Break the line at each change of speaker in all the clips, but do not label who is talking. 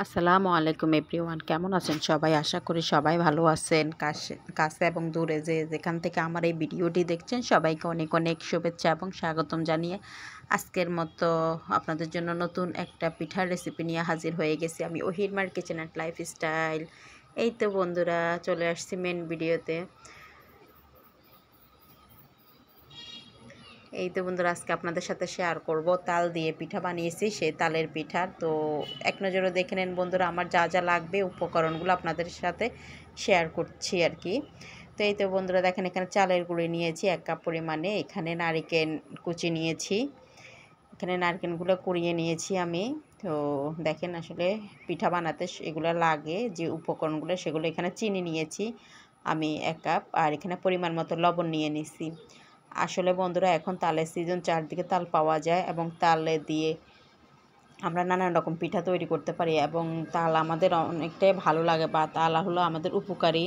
আসসালামু আলাইকুম এভরিওয়ান, কেমন আছেন সবাই? আশা করি সবাই ভালো আছেন। কাছে এবং দূরে যেখান থেকে আমার এই ভিডিওটি দেখছেন সবাইকে অনেক অনেক শুভেচ্ছা এবং স্বাগতম জানিয়ে আজকের মতো আপনাদের জন্য নতুন একটা পিঠার রেসিপি নিয়ে হাজির হয়ে গেছি আমি, ওহিরমার কিচেন অ্যান্ড লাইফস্টাইল। এই তো বন্ধুরা, চলে আসছি মেন ভিডিওতে। এই তো বন্ধুরা, আজকে আপনাদের সাথে শেয়ার করব তাল দিয়ে পিঠা বানিয়েছি, সেই তালের পিঠা। তো এক নজরে দেখে নেন বন্ধুরা আমার যা যা লাগবে, উপকরণগুলো আপনাদের সাথে শেয়ার করছি আর কি। তো এই তো বন্ধুরা দেখেন, এখানে চালের গুঁড়ি নিয়েছি 1 কাপ পরিমাণে, এখানে নারিকেল কুচি নিয়েছি, এখানে নারকেলগুলো কুড়িয়ে নিয়েছি আমি। তো দেখেন আসলে পিঠা বানাতে এগুলো লাগে যে উপকরণগুলো, সেগুলো এখানে চিনি নিয়েছি আমি 1 কাপ, আর এখানে পরিমাণ মতো লবণ নিয়ে নিছি। আসলে বন্ধুরা এখন তালের সিজন, চারদিকে তাল পাওয়া যায় এবং তালে দিয়ে আমরা নানান রকম পিঠা তৈরি করতে পারি এবং তাল আমাদের অনেকটাই ভালো লাগে, বা তাল হলো আমাদের উপকারী,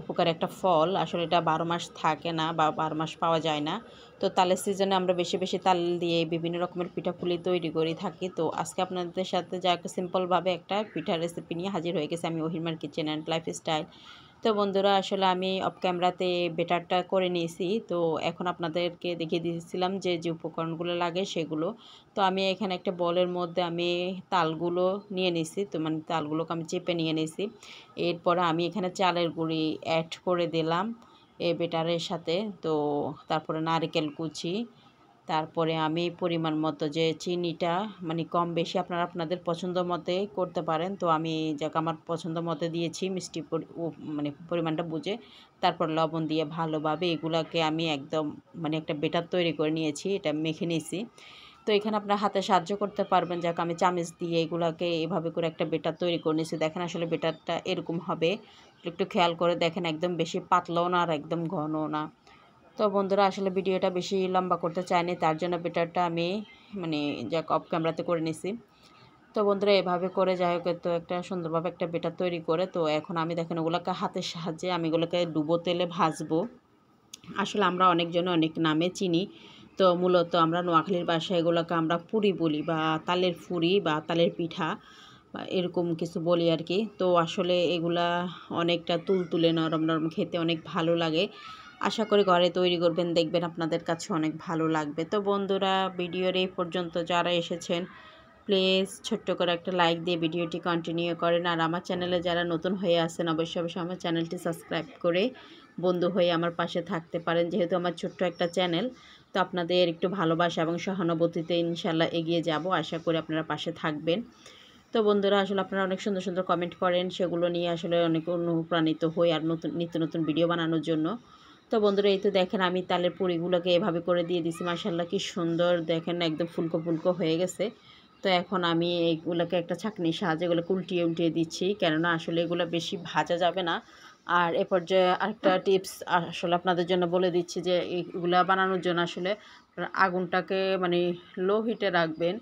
উপকারী একটা ফল। আসলে এটা 12 মাস থাকে না বা 12 মাস পাওয়া যায় না। তো তালের সিজনে আমরা বেশি বেশি তাল দিয়ে বিভিন্ন রকমের পিঠাপুলি তৈরি করে থাকি। তো আজকে আপনাদের সাথে যা একটা সিম্পলভাবে একটা পিঠার রেসিপি নিয়ে হাজির হয়ে গেছে আমি, ওহিরমার কিচেন অ্যান্ড লাইফস্টাইল। তো বন্ধুরা আসলে আমি অফ ক্যামেরাতে বেটারটা করে নিয়েছি, তো এখন আপনাদেরকে দেখিয়ে দিয়েছিলাম যে যে উপকরণগুলো লাগে সেগুলো। তো আমি এখানে একটা বলের মধ্যে আমি তালগুলো নিয়ে নিছি, তো তালগুলোকে আমি চেপে নিয়ে নিছি। এরপরে আমি এখানে চালের গুঁড়ি অ্যাড করে দিলাম এই বেটারের সাথে। তো তারপরে নারকেল কুচি, তারপরে আমি পরিমাণ মতো যে চিনিটা, কম বেশি আপনারা আপনাদের পছন্দ মতে করতে পারেন। তো আমি যাকে আমার পছন্দ মতো দিয়েছি মিষ্টি পরিমাণটা বুঝে। তারপর লবণ দিয়ে ভালোভাবে এগুলাকে আমি একদম একটা বেটার তৈরি করে নিয়েছি, এটা মেখে নিয়েছি। তো এখানে আপনার হাতে সাহায্য করতে পারবেন, যাকে আমি চামচ দিয়ে এগুলাকে এভাবে করে একটা বেটার তৈরি করে নিয়েছি। দেখেন আসলে বেটারটা এরকম হবে, একটু খেয়াল করে দেখেন, একদম বেশি পাতলাও না আর একদম ঘনও না। তো বন্ধুরা আসলে ভিডিওটা বেশি লম্বা করতে চাইনি, তার জন্য বেটারটা আমি যাক অফ ক্যামেরাতে করে নিছি। তো বন্ধুরা এভাবে করে যাই হোক, তো একটা সুন্দরভাবে একটা বেটার তৈরি করে, তো এখন আমি দেখেন ওগুলোকে হাতের সাহায্যে আমি এগুলোকে ডুবো তেলে ভাজবো। আসলে আমরা অনেকজনে অনেক নামে চিনি, তো মূলত আমরা নোয়াখালীর ভাষায় এগুলোকে আমরা পুরি বলি, বা তালের ফুরি বা তালের পিঠা বা এরকম কিছু বলি আর কি। তো আসলে এগুলা অনেকটা তুলতুলে নরম নরম, খেতে অনেক ভালো লাগে। আশা করি ঘরে তৈরি করবেন, দেখবেন আপনাদের কাছে অনেক ভালো লাগবে। তো বন্ধুরা ভিডিওর এই পর্যন্ত যারা এসেছেন প্লিজ ছোট্ট করে একটা লাইক দিয়ে ভিডিওটি কন্টিনিউ করেন, আর আমার চ্যানেলে যারা নতুন হয়ে আসেন অবশ্যই অবশ্যই আমার চ্যানেলটি সাবস্ক্রাইব করে বন্ধু হয়ে আমার পাশে থাকতে পারেন। যেহেতু আমার ছোট্ট একটা চ্যানেল, তো আপনাদের একটু ভালোবাসা এবং সহানুভূতিতে ইনশাল্লাহ এগিয়ে যাব, আশা করি আপনারা পাশে থাকবেন। তো বন্ধুরা আসলে আপনারা অনেক সুন্দর সুন্দর কমেন্ট করেন, সেগুলো নিয়ে আসলে অনেক অনুপ্রাণিত হই আর নিত্য নতুন ভিডিও বানানোর জন্য। তো বন্ধুরা এই তো দেখেন আমি তালের পুরিগুলোকে এভাবে করে দিয়ে দিছি, মাশাআল্লাহ কি সুন্দর দেখেন, একদম ফুলকো ফুলকো হয়ে গেছে। তো এখন আমি এইগুলোকে একটা ছাঁকনির সাহায্যে এগুলোকে উল্টিয়ে উল্টিয়ে দিচ্ছি, কেননা আসলে এগুলো বেশি ভাজা যাবে না। আর এ পর্যায়ে আরেকটা টিপস আসলে আপনাদের জন্য বলে দিচ্ছি, যে এইগুলা বানানোর জন্য আসলে আগুনটাকে লো হিটে রাখবেন,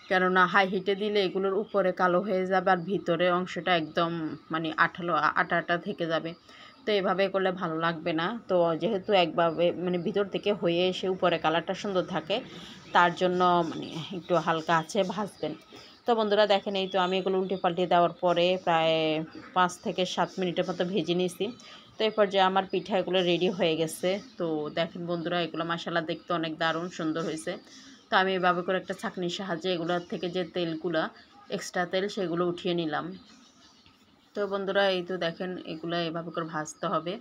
কেননা হাই হিটে দিলে এগুলোর উপরে কালো হয়ে যাবে আর ভিতরে অংশটা একদম আঠালো আটা আটা থেকে যাবে। তো এভাবে করলে ভালো লাগবে না। তো যেহেতু একভাবে ভিতর থেকে হয়ে এসে উপরে কালারটা সুন্দর থাকে, তার জন্য একটু হালকা আছে ভাজবেন। তো বন্ধুরা দেখেন এই তো আমি এগুলো উল্টে পাল্টে দেওয়ার পরে প্রায় 5 থেকে 7 মিনিটের মতো ভেজে নিয়েছি। তো এরপর যে আমার পিঠা এগুলো রেডি হয়ে গেছে। তো দেখেন বন্ধুরা এগুলো মাশাআল্লাহ দেখতে অনেক দারুণ সুন্দর হয়েছে। তো আমি এভাবে করে একটা ছাঁকনির সাহায্যে এগুলোর থেকে যে তেলগুলো, এক্সট্রা তেল, সেগুলো উঠিয়ে নিলাম। তো বন্ধুরা এই তো দেখেন এগুলো এভাবে করে ভাজতে হবে।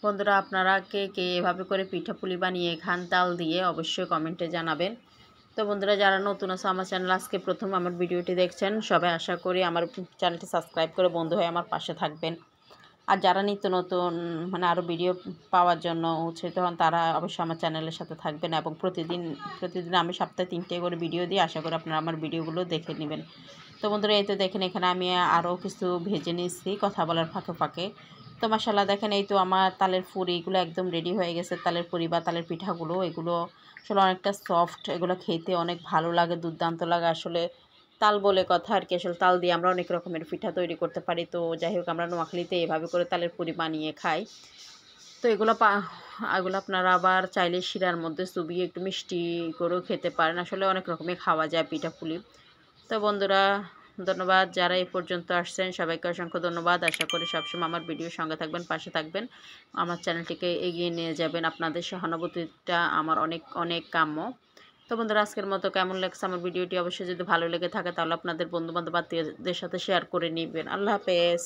বন্ধুরা আপনারা কে কে এভাবে করে পিঠাপুলি বানিয়ে খান তাল দিয়ে, অবশ্যই কমেন্টে জানাবেন। তো বন্ধুরা যারা নতুন আছে আমার চ্যানেল আজকে প্রথম আমার ভিডিওটি দেখছেন, সবাই আশা করি আমার চ্যানেলটি সাবস্ক্রাইব করে বন্ধু হয়ে আমার পাশে থাকবেন। আর যারা নিত্য নতুন আরও ভিডিও পাওয়ার জন্য উৎসাহিত হন, তারা অবশ্যই আমার চ্যানেলের সাথে থাকবেন এবং প্রতিদিন আমি সপ্তাহে 3টে করে ভিডিও দিই, আশা করি আপনারা আমার ভিডিওগুলো দেখে নেবেন। তো বন্ধুরা এই তো দেখেন এখানে আমি আরও কিছু ভেজে নিচ্ছি কথা বলার ফাঁকে ফাঁকে। তো মাশাআল্লাহ দেখেন এই তো আমার তালের ফুরিগুলো একদম রেডি হয়ে গেছে, তালের পুরি বা তালের পিঠাগুলো, এগুলো আসলে অনেকটা সফট, এগুলো খেতে অনেক ভালো লাগে, দুর্দান্ত লাগে। আসলে তাল বলে কথা আর কি, আসলে তাল দিয়ে আমরা অনেক রকমের পিঠা তৈরি করতে পারি। তো যাই হোক আমরা নোয়াখালীতে এভাবে করে তালের পুরি বানিয়ে খাই। তো তো এগুলো আপনারা আবার চাইলে শিরার মধ্যে চুবিয়ে একটু মিষ্টি করেও খেতে পারেন। আসলে অনেক রকমের খাওয়া যায় পিঠাপুলি। তো বন্ধুরা, ধন্যবাদ যারা এই পর্যন্ত আসছেন, সবাইকে অসংখ্য ধন্যবাদ। আশা করি সবসময় আমার ভিডিওর সঙ্গে থাকবেন, পাশে থাকবেন, আমার চ্যানেলটিকে এগিয়ে নিয়ে যাবেন। আপনাদের সহানুভূতিটা আমার অনেক অনেক কাম্য। তো বন্ধুরা, আজকের মতো কেমন লাগছে আমার ভিডিওটি, অবশ্যই যদি ভালো লেগে থাকে তাহলে আপনাদের বন্ধুবান্ধব আত্মীয়দের সাথে শেয়ার করে নেবেন। আল্লাহ হাফেজ।